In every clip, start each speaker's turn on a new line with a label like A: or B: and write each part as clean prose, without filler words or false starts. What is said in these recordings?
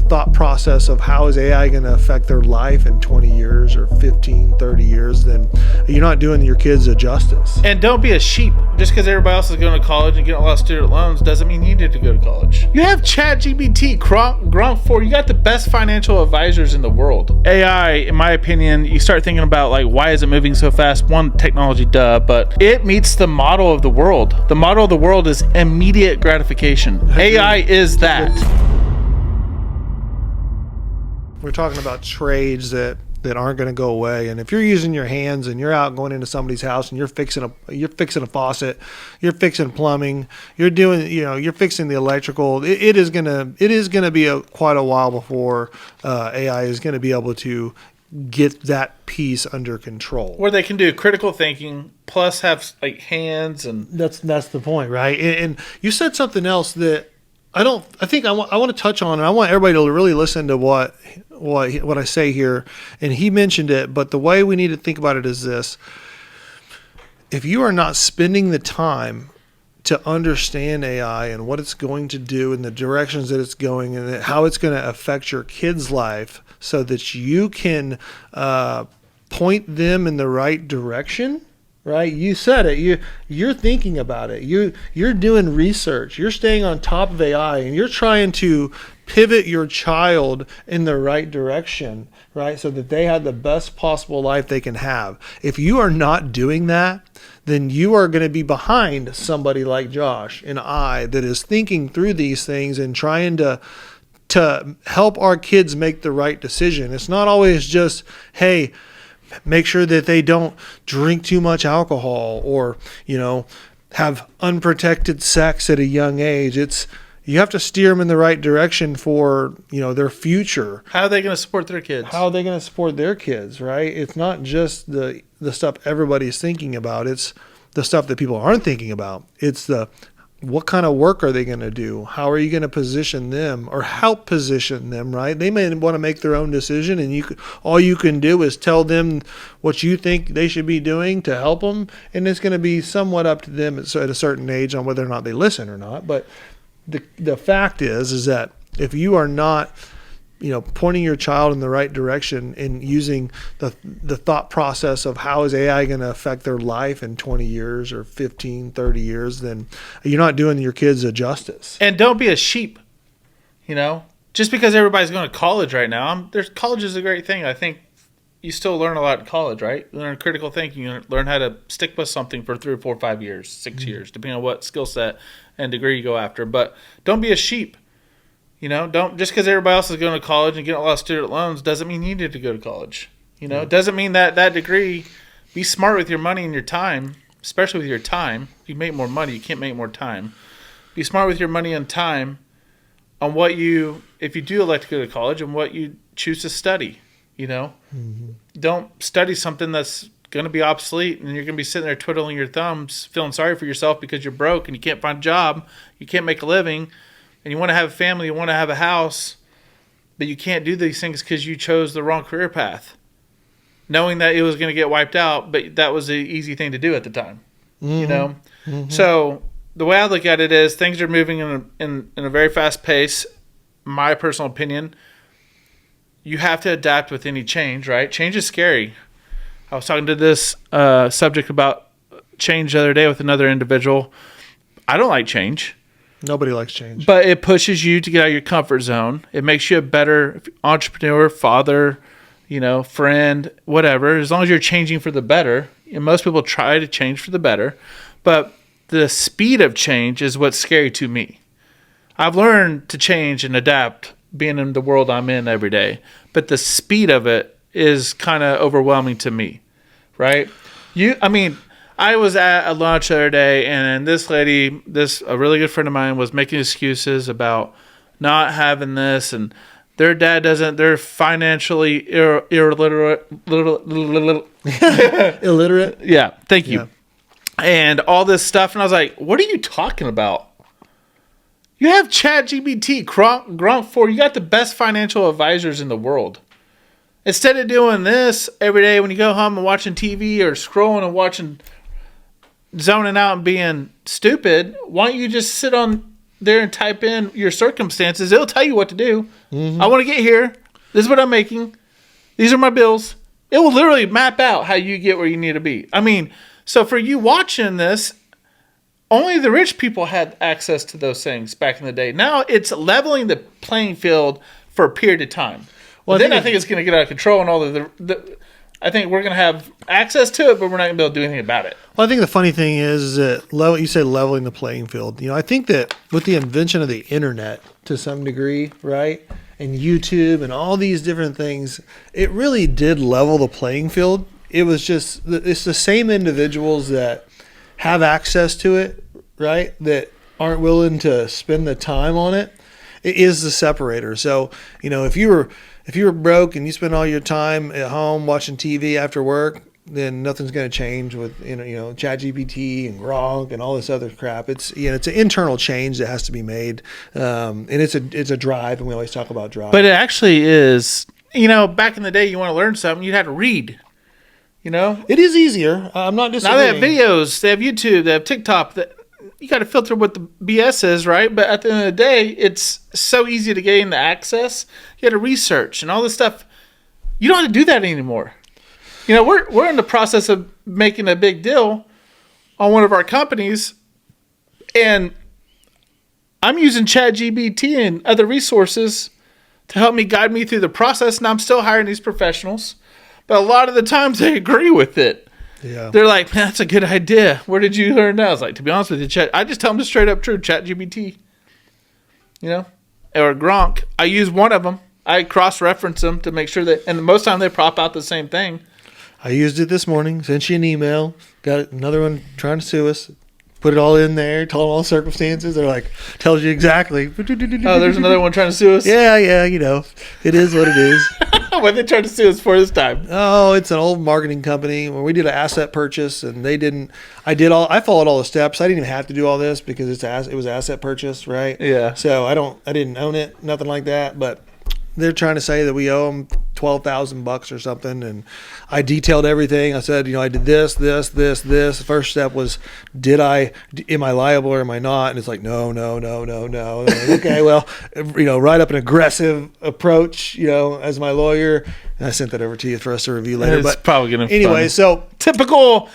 A: thought process of how is AI going to affect their life in 20 years or 15, 30 years, then you're not doing your kids a justice.
B: And don't be a sheep. Just because everybody else is going to college and getting a lot of student loans doesn't mean you need to go to college. You have ChatGPT, Gronk 4. You got the best financial advisors in the world. AI, in my opinion, you start thinking about like, why is it moving so fast? One, technology, duh, but it meets the model of the world. The model of the world is immediate gratification. AI is that.
A: We're talking about trades that aren't going to go away. And if you're using your hands and you're out going into somebody's house and you're fixing a faucet, you're fixing plumbing, you're fixing the electrical, it is going to be quite a while before AI is going to be able to get that piece under control.
B: Where they can do critical thinking plus have like hands, and
A: that's the point, right? And you said something else that I want to touch on, and I want everybody to really listen to what I say here. And he mentioned it, but the way we need to think about it is this: if you are not spending the time to understand AI and what it's going to do and the directions that it's going and how it's going to affect your kid's life, so that you can point them in the right direction. Right, you said it. You're thinking about it. You're doing research. You're staying on top of AI, and you're trying to pivot your child in the right direction, right, so that they have the best possible life they can have. If you are not doing that, then you are going to be behind somebody like Josh and I that is thinking through these things and trying to help our kids make the right decision. It's not always just, hey, make sure that they don't drink too much alcohol or, have unprotected sex at a young age. You have to steer them in the right direction for, their future.
B: How are they going to support their kids?
A: How are they going to support their kids, right? It's not just the stuff everybody's thinking about. It's the stuff that people aren't thinking about. It's what kind of work are they going to do? How are you going to position them or help position them, right? They may want to make their own decision, and all you can do is tell them what you think they should be doing to help them, and it's going to be somewhat up to them at a certain age on whether or not they listen or not. But the fact is that if you are not pointing your child in the right direction and using the thought process of how is AI going to affect their life in 20 years or 15, 30 years, then you're not doing your kids a justice.
B: And don't be a sheep, Just because everybody's going to college right now, college is a great thing. I think you still learn a lot in college, right? You learn critical thinking. You learn how to stick with something for 3 or 4 or 5 years, 6 years, depending on what skill set and degree you go after. But don't be a sheep. Don't just because everybody else is going to college and getting a lot of student loans doesn't mean you need to go to college. It doesn't mean that degree. Be smart with your money and your time, especially with your time. You make more money, you can't make more time. Be smart with your money and time on if you do elect to go to college, and what you choose to study. Don't study something that's going to be obsolete, and you're going to be sitting there twiddling your thumbs, feeling sorry for yourself because you're broke and you can't find a job, you can't make a living. And you want to have a family, you want to have a house, but you can't do these things because you chose the wrong career path, knowing that it was going to get wiped out, but that was the easy thing to do at the time, So the way I look at it is things are moving in a very fast pace. My personal opinion, you have to adapt with any change, right? Change is scary. I was talking to this subject about change the other day with another individual. I don't like change.
A: Nobody likes change.
B: But it pushes you to get out of your comfort zone. It makes you a better entrepreneur, father, friend, whatever. As long as you're changing for the better. And most people try to change for the better. But the speed of change is what's scary to me. I've learned to change and adapt being in the world I'm in every day. But the speed of it is kind of overwhelming to me, right? I was at a lunch the other day, and this lady, a really good friend of mine, was making excuses about not having this, and their dad doesn't. They're financially illiterate.
A: Illiterate?
B: Yeah, thank you. Yeah. And all this stuff, and I was like, "What are you talking about? You have ChatGPT, Gronk 4. You got the best financial advisors in the world. Instead of doing this every day when you go home and watching TV or scrolling and zoning out and being stupid, why don't you just sit on there and type in your circumstances, it'll tell you what to do. I want to get here. This is what I'm making. These are my bills. It will literally map out how you get where you need to be. I mean, so for you watching this, only the rich people had access to those things back in the day. Now it's leveling the playing field for a period of time. Well, I think it's going to get out of control, and all I think we're going to have access to it, but we're not going to be able to do anything about it.
A: Well, I think the funny thing is that you said leveling the playing field. I think that with the invention of the internet to some degree, right, and YouTube and all these different things, it really did level the playing field. It was just, it's the same individuals that have access to it, right, that aren't willing to spend the time on it. It is the separator. So, if you were broke and you spend all your time at home watching TV after work, then nothing's going to change with ChatGPT and Gronk and all this other crap. It's it's an internal change that has to be made, and it's a drive, and we always talk about drive.
B: But it actually is. Back in the day, you want to learn something, you had to read.
A: It is easier. I'm not disagreeing.
B: Now they have videos, they have YouTube, they have TikTok. You got to filter what the BS is, right? But at the end of the day, it's so easy to gain the access. You got to research and all this stuff. You don't have to do that anymore. We're in the process of making a big deal on one of our companies, and I'm using ChatGPT and other resources to help me guide me through the process, and I'm still hiring these professionals. But a lot of the times they agree with it.
A: Yeah.
B: They're like, man, that's a good idea. Where did you learn that? I was like, to be honest with you, I just tell them the straight up truth, ChatGPT. Or Gronk. I use one of them. I cross-reference them to make sure that, and most of the time they prop out the same thing.
A: I used it this morning, sent you an email, got another one trying to sue us. Put it all in there, tell them all the circumstances. They're like, tells you exactly.
B: Oh, there's another one trying to sue us?
A: Yeah, it is what it is.
B: What they tried to sue us for this time?
A: Oh, it's an old marketing company where we did an asset purchase, and they didn't. I followed all the steps. I didn't even have to do all this because it was asset purchase, right?
B: Yeah.
A: So I didn't own it, nothing like that. But they're trying to say that we owe them $12,000 or something, and I detailed everything. I said, I did this. The first step was, am I liable or am I not? And it's like, no. Like, okay, well, write up an aggressive approach, as my lawyer, and I sent that over to you for us to review later.
B: It's
A: but
B: probably gonna
A: anyway.
B: fun.
A: So
B: typical.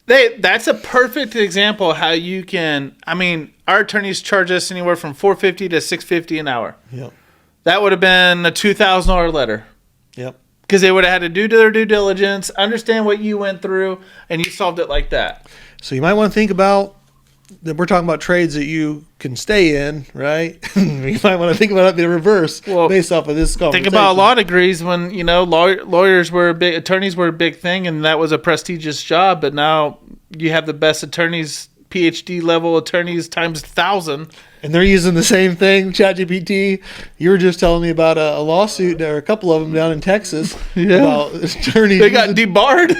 B: That's a perfect example of how you can. I mean, our attorneys charge us anywhere from $450 to $650 an hour.
A: Yep.
B: That would have been a $2,000 letter.
A: Yep.
B: Because they would have had to do their due diligence, understand what you went through, and you solved it like that.
A: So you might want to think about that. We're talking about trades that you can stay in, right? You might want to think about it in reverse, based off of this conversation.
B: Think about law degrees when lawyers were attorneys were a big thing, and that was a prestigious job. But now you have the best attorneys, PhD level attorneys times 1,000.
A: And they're using the same thing, ChatGPT. You were just telling me about a lawsuit. There are a couple of them down in Texas.
B: Yeah.
A: About attorneys.
B: They got debarred.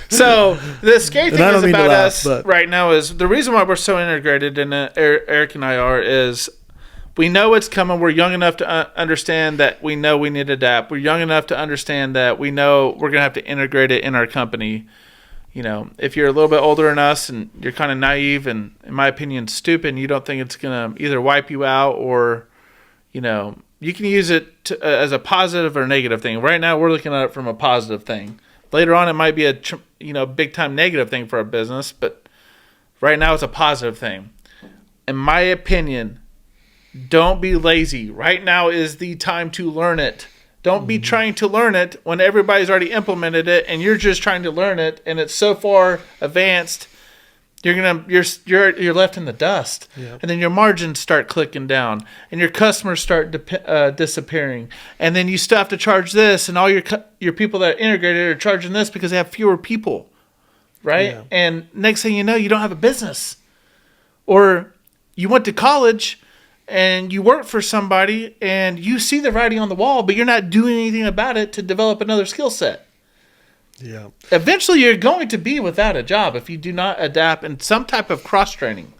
B: So the scary thing is about us right now is the reason why we're so integrated, and Eric and I are, is we know it's coming. We're young enough to understand that we know we need to adapt. We're young enough to understand that we know we're going to have to integrate it in our company. If you're a little bit older than us and you're kind of naive and, in my opinion, stupid, and you don't think it's going to either wipe you out or, you can use it as a positive or negative thing. Right now, we're looking at it from a positive thing. Later on, it might be a big-time negative thing for our business, but right now it's a positive thing. In my opinion, don't be lazy. Right now is the time to learn it. Don't be trying to learn it when everybody's already implemented it and you're just trying to learn it and it's so far advanced, you're left in the dust. Yep. And then your margins start clicking down and your customers start disappearing. And then you still have to charge this, and all your people that are integrated are charging this because they have fewer people, right? Yeah. And next thing you know, you don't have a business. Or you went to college and you work for somebody and you see the writing on the wall, but you're not doing anything about it to develop another skill set.
A: Yeah.
B: Eventually you're going to be without a job if you do not adapt in some type of cross-training.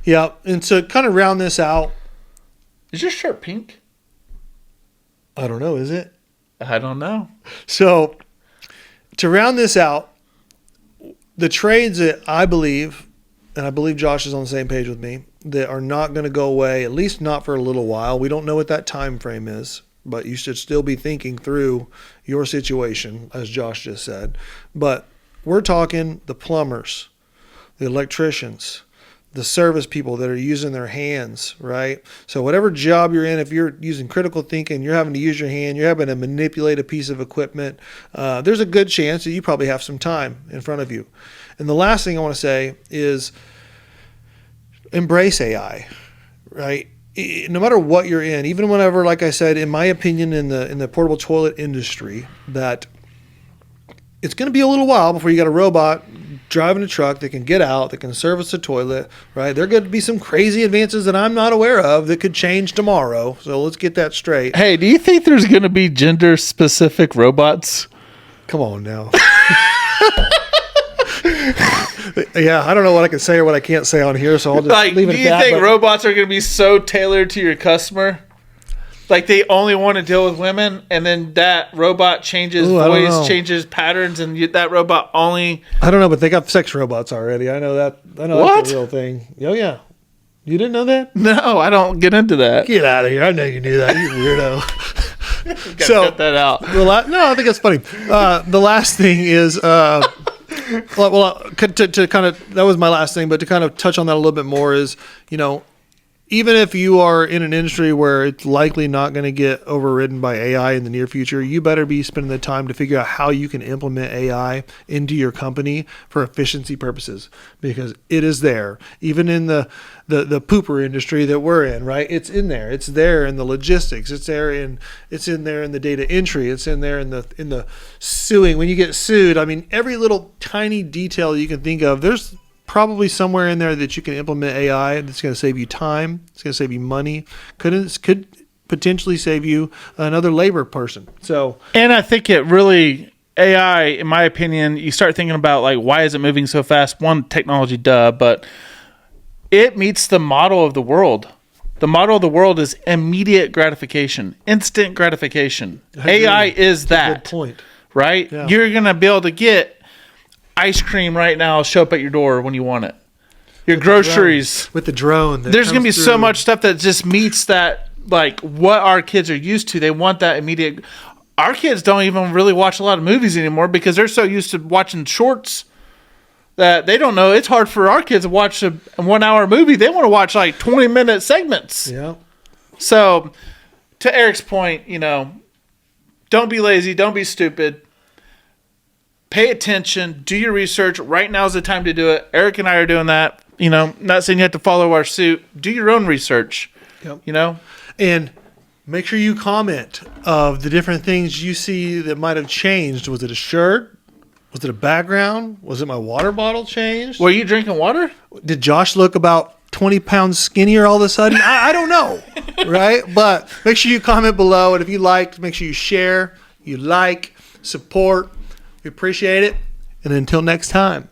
A: Yeah. And to kind of round this out.
B: Is your shirt pink?
A: I don't know. Is it?
B: I don't know.
A: So to round this out, the trades that I believe and I believe Josh is on the same page with me, that are not going to go away, at least not for a little while. We don't know what that time frame is, but you should still be thinking through your situation, as Josh just said. But we're talking the plumbers, the electricians, the service people that are using their hands, right? So whatever job you're in, if you're using critical thinking, you're having to use your hand, you're having to manipulate a piece of equipment, there's a good chance that you probably have some time in front of you. And the last thing I want to say is embrace AI, right? No matter what you're in, even whenever, like I said, in my opinion, in the portable toilet industry, that it's going to be a little while before you got a robot driving a truck that can get out, that can service a toilet, right? There are going to be some crazy advances that I'm not aware of that could change tomorrow. So let's get that straight.
B: Hey, do you think there's going to be gender-specific robots?
A: Come on now. Yeah, I don't know what I can say or what I can't say on here, so I'll just leave it at that.
B: Do you think robots are going to be so tailored to your customer? Like they only want to deal with women, and then that robot changes voice, changes patterns, and that robot only...
A: I don't know, but they got sex robots already. I know that. I know that's a real thing. Oh, yeah. You didn't know that?
B: No, I don't get into that.
A: Get out of here. I know you knew that. You weirdo.
B: So cut that out.
A: No, I think that's funny. The last thing is... to kind of... That was my last thing, but to kind of touch on that a little bit more is, even if you are in an industry where it's likely not going to get overridden by AI in the near future, you better be spending the time to figure out how you can implement AI into your company for efficiency purposes, because it is there. Even in the pooper industry that we're in, right? It's in there. It's there in the logistics. It's in there in the data entry. It's in there in the suing. When you get sued, I mean, every little tiny detail you can think of, there's probably somewhere in there that you can implement AI that's going to save you time. It's going to save you money. Could potentially save you another labor person. So,
B: and I think it really, AI, in my opinion, you start thinking about like, why is it moving so fast? One, technology, but it meets the model of the world. The model of the world is immediate gratification, instant gratification. AI is that.
A: Good point.
B: Right? Yeah. You're going to be able to get ice cream right now, show up at your door when you want it. Your groceries.
A: With the drone.
B: There's going to be so much stuff that just meets that, like what our kids are used to. They want that immediate. Our kids don't even really watch a lot of movies anymore because they're so used to watching shorts that they don't know. It's hard for our kids to watch a 1 hour movie. They want to watch like 20-minute segments.
A: Yeah.
B: So to Eric's point, don't be lazy. Don't be stupid. Pay attention. Do your research. Right now is the time to do it. Eric and I are doing that. Not saying you have to follow our suit. Do your own research.
A: Yep. And make sure you comment of the different things you see that might have changed. Was it a shirt? Was it a background? Was it my water bottle changed?
B: Were you drinking water?
A: Did Josh look about 20 pounds skinnier all of a sudden? I don't know. Right? But make sure you comment below. And if you liked, make sure you share, support. We appreciate it. And until next time.